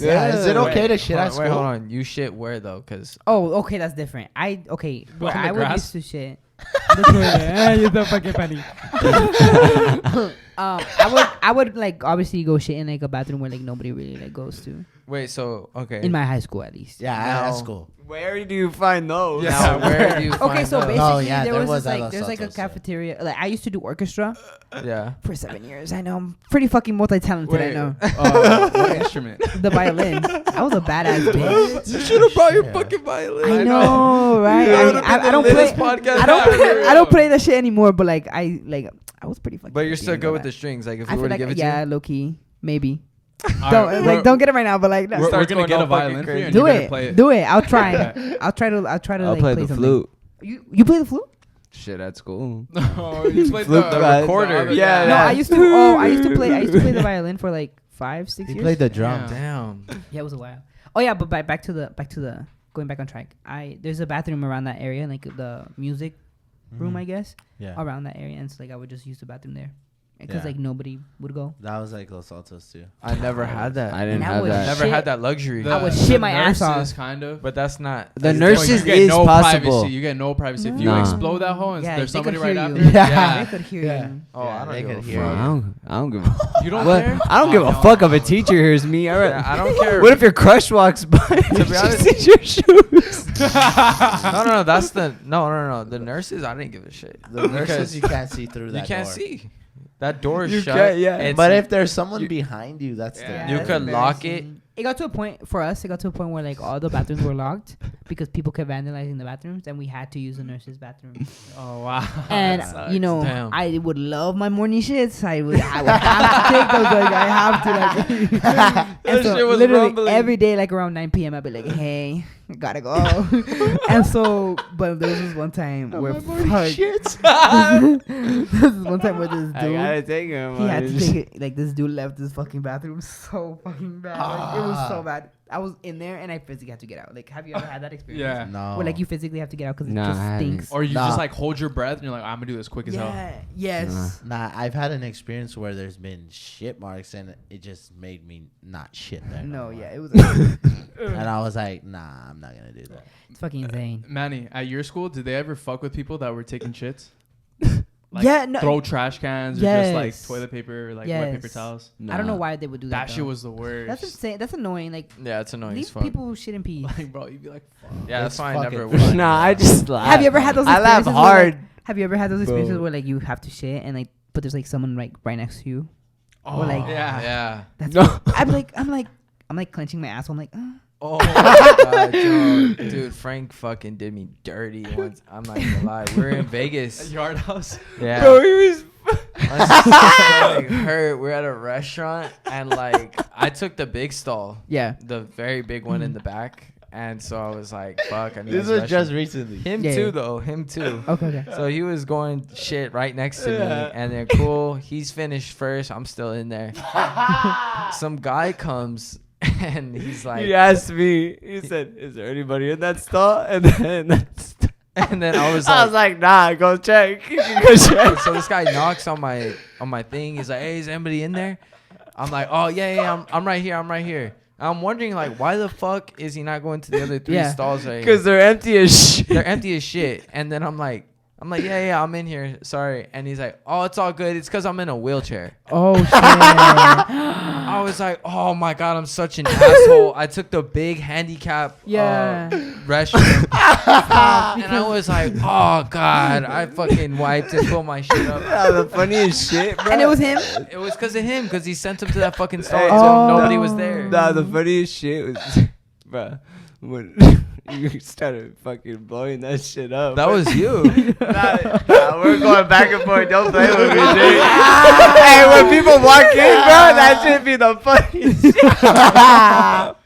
Yeah, is it okay to shit at school? Wait, hold on. You shit where though? Cause Okay, that's different. Where I would used to shit. You're so fucking funny. I would like obviously go shit in like a bathroom where like nobody really like goes to. wait, so okay. In my high school, at least. Yeah, Now- at school. Where do you find those? Now, where do you find Okay, so those? basically yeah, there there was was this, at like Los there's like a Santos, yeah. cafeteria. Like I used to do orchestra Yeah. for 7 years. I know I'm pretty fucking multi-talented. I know What instrument? the violin. I was a badass bitch. You should have brought your fucking violin. I know, right? I don't play. I don't play that shit anymore. But like I was pretty fucking. But you're happy still about good with that. the strings. Like if I we feel were to like give it to yeah, you. low key, maybe. Alright, Don't get it right now, but like no. We're Starts gonna going get a all fucking violin for you. crazy. And Do you're gonna it. play it. Do it. I'll try. I'll try to I'll like play play the something. flute. You play the flute? Shit at school. Oh, you played Flute the guys. recorder. other Yeah, No, yeah. I used to play the violin for like 5-6 He years. played the drum. Yeah. Damn. Yeah, it was a while. Oh yeah, but back to the going back on track. There's a bathroom around that area, like the music room, I guess, Yeah. around that area, and so like I would just use the bathroom there, because Yeah. like nobody would go. That was like Los Altos too. I never had that. I didn't And I have would that. Never shit. had that luxury. I would shit my ass nurses, off. kind of. But that's not. The that's nurses you get is no possible. privacy. You get no privacy. If you Nah. explode that hole and Yeah, there's they could somebody right hear you. after. Yeah. They could hear Yeah. you. Oh, I don't they give could a hear fuck. you. I don't give a You don't what? care? I don't give a fuck if a teacher hears me. Yeah, I don't care. What if your crush walks by? To be honest- sees your shoes. No. That's the no. The nurses, I didn't give a shit. The nurses, you can't see through that You can't door. see. That door is You shut. can't, yeah. It's- But if there's someone behind you, that's Yeah. You that's could lock embarrassing. It got to a point for us. It got to a point where like all the bathrooms were locked because people kept vandalizing the bathrooms, and we had to use the nurses' bathroom. Oh wow. And That sucks. you know, Damn. I would love my morning shits. I would have to take those. Like I have to like. And That so shit was literally rumbling. every day, like around 9 p.m., I'd be like, "Hey, gotta go." And so, but there was this one time where this is one time where this I gotta dude. take him. He had to take it. Like this dude left this fucking bathroom so fucking bad. Like, it was so bad. I was in there and I physically had to get out. Like, have you ever had that experience? Yeah. No. Where like you physically have to get out because Nah, it I just haven't. stinks. Or you Nah. just like hold your breath and you're like, I'm gonna do this quick as hell. Yeah. Yes. Nah, I've had an experience where there's been shit marks and it just made me not shit there. No. more. Yeah. It was. And I was like, nah, I'm not gonna do that. It's fucking insane. Manny, at your school, did they ever fuck with people that were taking shits? Like Yeah, no- throw trash cans or just like Yes. toilet paper, or like wet paper Yes. towels. I don't know why they would do that. That shit though. was the worst. That's insane. That's annoying. Like, Yeah, it's annoying as leave fuck. people who shit in peace. like, bro, you'd be like, fuck. Yeah, that's It's why I never fucking would. Nah, I just laugh. Have you ever had those? I laugh experiences where, hard. like- have you ever had those experiences Bro. where like you have to shit and like, but there's like someone like right next to you? Oh, Or, like- yeah. Yeah. That's No. I'm like clenching my asshole. I'm like, Oh my god, dude, Frank fucking did me dirty once. I'm not gonna lie. We were in At Vegas. Yard House. Yeah. Bro, he was. My stomach hurt. We're at a restaurant and like I took the big stall, yeah. the very big one in the back, and so I was like, "Fuck, I need." This this was just restroom. recently. Him Yeah, too, yeah. though. Him too. Okay. So he was going shit right next to me, and then cool. He's finished first. I'm still in there. Some guy comes and he's like, He asked me. He said, "Is there anybody in that stall?" And then and then I was I like, was like, "Nah, go check. You can go check." so this guy knocks on my thing. He's like, "Hey, is anybody in there?" I'm like, "Oh yeah, I'm right here. I'm right here." I'm wondering like, why the fuck is he not going to the other three Yeah. stalls right here? Because they're empty as shit. They're empty as shit. And then I'm like, yeah, I'm in here. Sorry. And he's like, oh, it's all good. It's because I'm in a wheelchair. Oh shit. I was like, oh my god, I'm such an asshole. I took the big handicap Yeah. restroom, and I was like, oh god, I fucking wiped and pulled my shit up. Yeah, the funniest shit, bro. And it was him. It was because of him, because he sent him to that fucking stall Hey, until oh. nobody was there. Nah, the funniest shit was, bro, when you started fucking blowing that shit up. That was you. Nah, we're going back and forth. Don't play with me, dude. Hey, when people walk in, bro, that should be the funniest shit.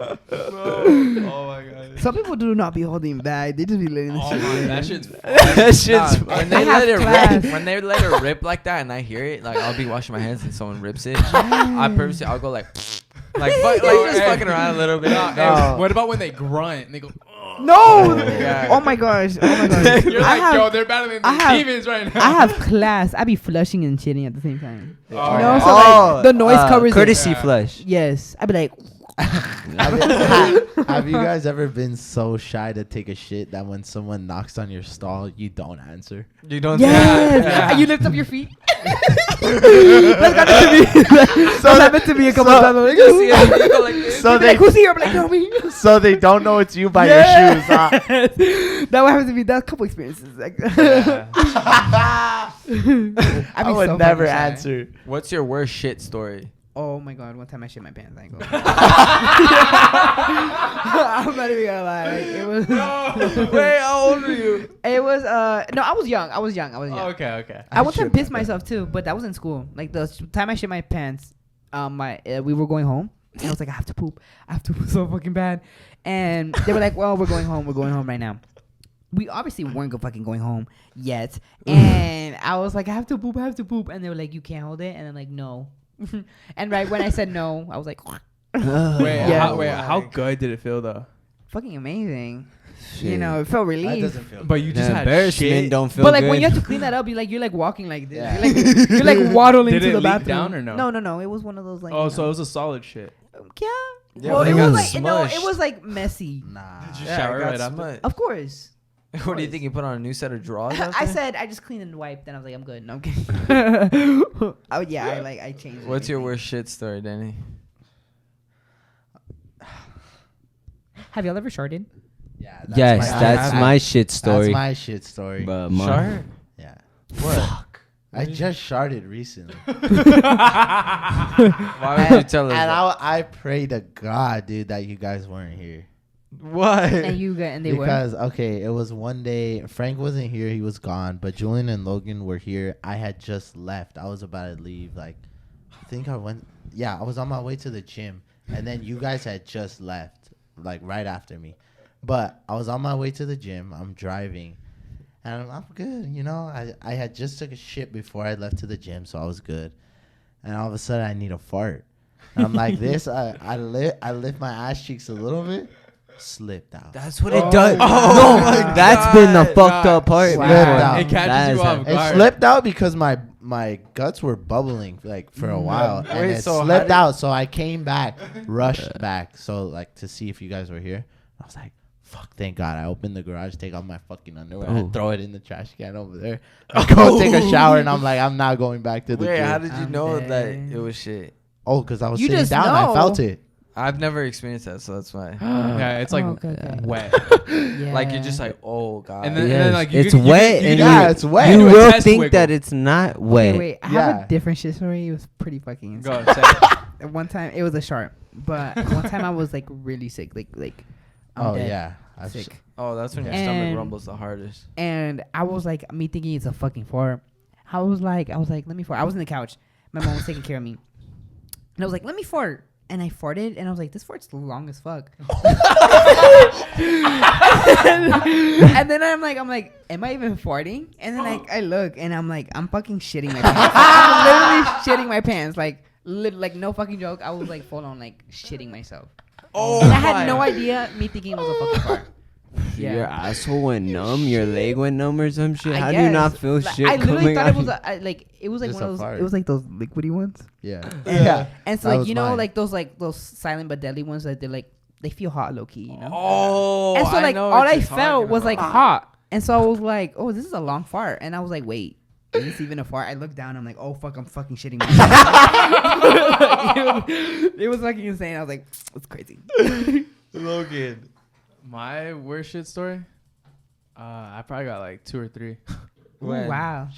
Oh my god. Some people do not be holding back. They just be letting the Oh shit. my, rip. that shit's. That shit's Nah, when they I let it have class. rip, when they let it rip like that, and I hear it, like I'll be washing my hands and someone rips it. I'll go like just fucking around a little bit. Hey, what about when they grunt and they go? No. Yeah. Oh my gosh. Oh my gosh. You're I like, have, yo, they're battling I the have- demons right now. I have class. I be flushing and shitting at the same time. Oh, You know, yeah. so like the noise covers it. courtesy Yeah. flush. Yes. I'd be like, Have you guys ever been so shy to take a shit that when someone knocks on your stall, you don't answer? You don't. Yes. Yeah. And you lift up your feet. That's happened to me. That's happened to me a couple times. I'm like, You see it, you go like this. So Be like, who's here? I'm like, no, me. So they don't know it's you by your shoes, huh? That what happened to me. That's a couple experiences. Like, Yeah. I would never answer. What's your worst shit story? Oh my god! One time I shit my pants. I ain't gonna lie. I'm not even gonna lie. Like, it was. Wait, how old are you? It was no, I was young. I was young. Okay. I one time shit pissed my myself too, but that was in school. Like the time I shit my pants, we were going home, and I was like, I have to poop so fucking bad, and they were like, well, we're going home right now. We obviously weren't fucking going home yet, and I was like, I have to poop, and they were like, you can't hold it, and I'm like, no, and right when I said no, I was like, How good did it feel though? fucking amazing. Shit. You know, it felt That relief. doesn't feel But you just The had embarrassment shit. don't feel But like good. when you have to clean that up, you're like walking like this. Yeah. You're like waddling Did to it the leak bathroom. down or no? No. It was one of those like. Oh, you so it know. was a solid shit. Yeah. Yeah, Well, but it it was got like no, it smushed. was like messy. Nah. Did you Yeah, shower it got right after? smut. Of course. What do you think? You put on a new set of drawers? I after? said I just cleaned and wiped, and I was like, I'm good. No, I'm kidding. Oh yeah, I changed. What's your everything. worst shit story, Danny? Have y'all ever sharded? Yeah. Yes, that's my shit story. That's my shit story. But Shart? Yeah. What? I just sharted recently. Why would you tell us And that? I pray to God, dude, that you guys weren't here. What? And they were. Because okay, it was one day Frank wasn't here, he was gone, but Julian and Logan were here. I had just left. I was about to leave. Like, I think I was on my way to the gym, and then you guys had just left, like right after me. But I was on my way to the gym. I'm driving, and I'm good. You know, I had just took a shit before I left to the gym, so I was good. And all of a sudden, I need a fart. And I'm like this. I lift my ass cheeks a little bit. Slipped out. That's what it does. Oh my No, that's been the fucked up part. Wow. before. Wow. It catches That you is- off It guard. slipped out because my guts were bubbling like for a while, and Wait, it so how slipped did- out. So I came back, rushed back, so like to see if you guys were here. I was like, "Fuck, thank God!" I opened the garage, take off my fucking underwear, Oh. and throw it in the trash can over there. I go take a shower, and I'm like, I'm not going back to the Wait, gym. how did you I'm know dead. that it was shit? Oh, because I was You sitting just down. know. I felt it. I've never experienced that, so that's why. Yeah, it's like Oh, okay. wet. Yeah. Like you're just like, oh god. And then Yes, like, you it's could- you wet, could- and you Yeah, could- it's wet. You do a will test think wiggle. that it's not wet. Wait, I have Yeah. a different shit story. It was pretty fucking insane. Go say it. One time, it was a sharp, but one time I was like really sick, like I'm Oh dead yeah, I've sick. Oh, that's when your And- stomach rumbles the hardest. And I was like, me thinking it's a fucking fart. I was like, let me fart. I was in the couch. My mom was taking care of me. And I was like, let me fart. And I farted, and I was like, this fart's long as fuck. And then I'm like, am I even farting? And then I look, and I'm like, I'm fucking shitting my pants. I'm literally shitting my pants. Like no fucking joke. I was like full on like shitting myself. Oh, And I had no idea, me thinking it was a fucking fart. Your asshole went numb, your leg went numb or some shit. I How do you not guess. feel Like, shit I literally coming thought out? it was it was like Just one of a those. fart. It was like those liquidy ones. Yeah. Yeah. And so That like was you know mine. like those silent but deadly ones that they're like they feel hot low key, you know. Oh, And so I like know all what I you're felt talking was like about. hot, and so I was like, oh, this is a long fart, and I was like, wait. Is this even a fart? I looked down. I'm like, oh fuck, I'm fucking shitting myself. it was fucking insane. I was like, it's crazy. Logan. My worst shit story? I probably got like 2 or 3. Ooh, wow.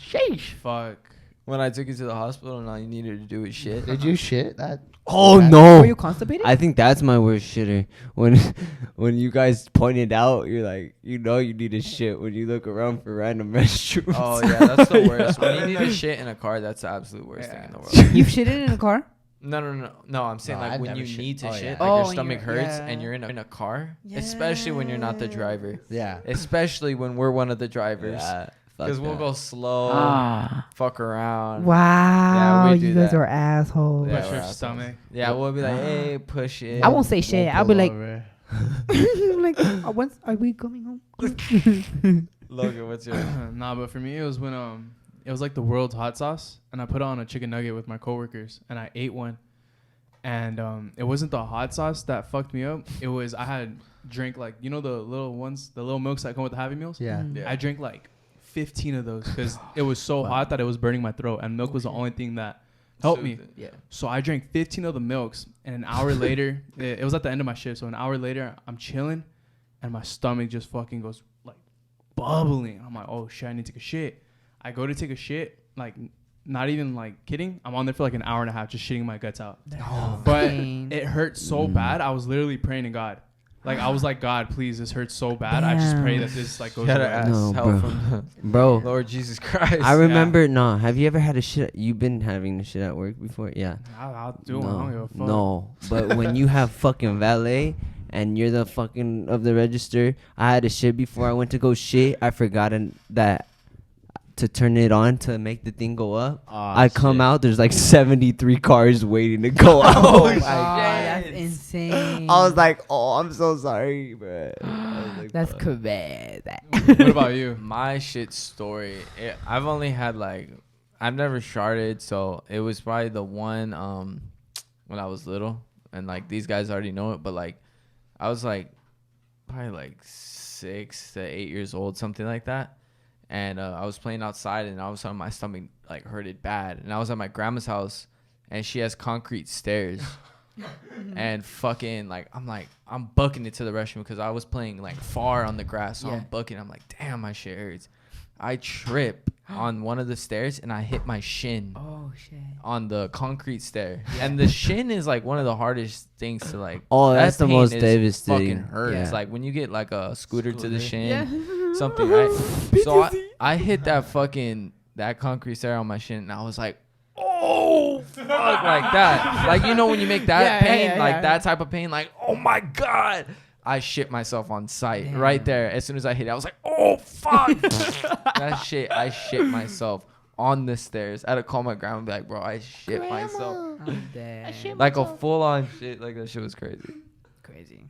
Fuck. When I took you to the hospital and all you needed to do was shit. Did you shit that? Oh that- no! Were you constipated? I think that's my worst shitter. When you guys pointed out, you're like, you know, you need a shit when you look around for random restrooms. Oh yeah, that's the worst. When you need to shit in a car, that's the absolute worst thing in the world. You've shitted in a car? No. I'm saying No, like I've when never you shit. need to Oh, shit, yeah. like Oh, your and stomach you're- hurts yeah. and you're in a car, especially when you're not the driver. Yeah. Especially when we're one of the drivers, Yeah, fuck because we'll that. go slow, fuck around. Wow. we do you guys that. are assholes. Yeah, Push we're your assholes. stomach. Yeah, we'll be like, hey, push it. I won't say shit. I'll be Pull like, over. like, once are we coming home? Logan, what's your? Nah, but for me, it was when it was like the world's hot sauce, and I put it on a chicken nugget with my coworkers, and I ate one, and it wasn't the hot sauce that fucked me up. It was I had drank like the little ones, the little milks that come with the Happy Meals. Yeah. Yeah. I drank like 15 of those because it was so hot that it was burning my throat, and milk was the only thing that helped me. Yeah. So I drank 15 of the milks, and an hour later, it was at the end of my shift. So an hour later, I'm chilling, and my stomach just fucking goes like bubbling. I'm like, oh shit, I need to take a shit. I go to take a shit, like not even like kidding. I'm on there for like an hour and a half just shitting my guts out. But it hurt so bad. I was literally praying to God. Like I was like, God, please, this hurts so bad. I just pray that this like goes You gotta away. ask No, help bro. from Bro, Lord Jesus Christ. I remember. No, have you ever had a shit? You've been having the shit at work before? Yeah. I'll do it. I don't give a fuck. No, but when you have fucking valet and you're the fucking of the register, I had a shit before I went to go shit. I forgotten that to turn it on to make the thing go up. I come out, there's like 73 cars waiting to go out. Oh, shit. that's insane. I was like, oh, I'm so sorry, bro. Like, That's fuck. crazy. What about you? My shit story. I've only had like, I've never sharded, so it was probably the one when I was little, and like these guys already know it, but like I was like probably like 6 to 8 years old, something like that. And I was playing outside, and all of a sudden my stomach like hurted bad. And I was at my grandma's house, and she has concrete stairs. And fucking I'm bucking it to the restroom because I was playing like far on the grass. So I'm bucking. I'm like, damn, my shit hurts. I trip on one of the stairs, and I hit my shin. Oh shit. On the concrete stair. And the shin is like one of the hardest things to like. Oh, that's that the pain most is devastating. Fucking hurts. Yeah. Like when you get like a scooter to the shin, something, right? So I hit that concrete stair on my shin, and I was like, oh fuck, like that. Like when you make that pain, that type of pain, like oh my god. I shit myself on sight right there. As soon as I hit it, I was like, oh fuck. That shit, I shit myself on the stairs. I had to call my grandma and be like, bro, I shit myself. I'm dead. Like a full on shit. Like that shit was crazy. Crazy.